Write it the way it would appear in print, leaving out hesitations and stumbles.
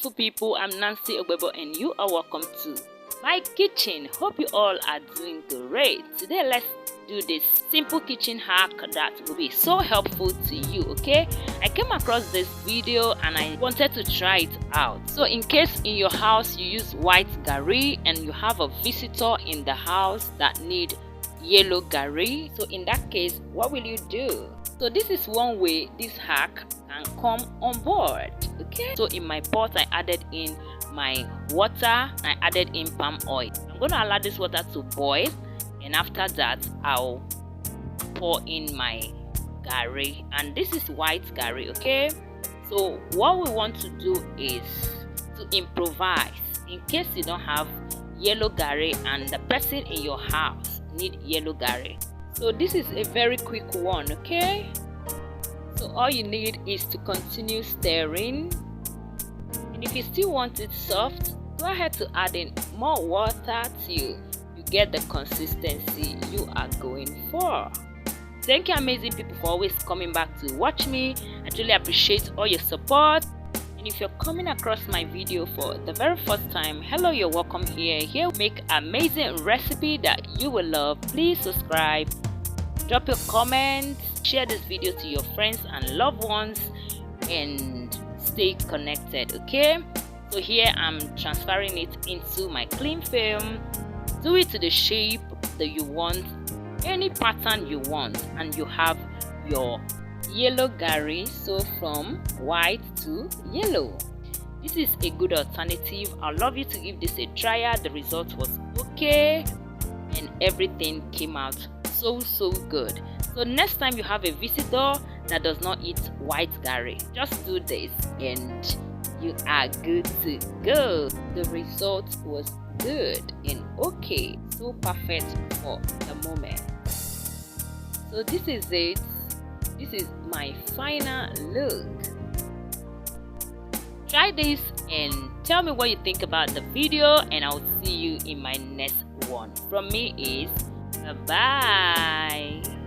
beautiful people, I'm Nancy Ogbebo and you are welcome to my kitchen. Hope you all are doing great. Today let's do this simple kitchen hack that will be so helpful to you. Okay, I came across this video and I wanted to try it out. So in case in your house you use white garri and you have a visitor in the house that need yellow garri, so in that case what will you do? So this is one way this hack can come on board. Okay, so in my pot I added in my water, I added in palm oil. I'm going to allow this water to boil, and after that I'll pour in my garri, and this is white garri. Okay, so what we want to do is to improvise in case you don't have yellow garri and the person in your house need yellow garri. So this is a very quick one. Okay, so all you need is to continue stirring, and if you still want it soft, go ahead to add in more water till you get the consistency you are going for. Thank you amazing people for always coming back to watch me. I truly appreciate all your support. And if you're coming across my video for the very first time, hello, you're welcome here. Here we make amazing recipe that you will love. Please subscribe, drop your comments, share this video to your friends and loved ones, and stay connected. Okay, so here I'm transferring it into my cling film. Do it to the shape that you want, any pattern you want, and you have your yellow garri, so from white to yellow. This is a good alternative. I'd love you to give this a try. The result was okay and everything came out so good. So next time you have a visitor that does not eat white garri, just do this and you are good to go. The result was good and okay, so perfect for the moment. So this is it. This is my final look. Try this and tell me what you think about the video, and I'll see you in my next one. From me is bye bye.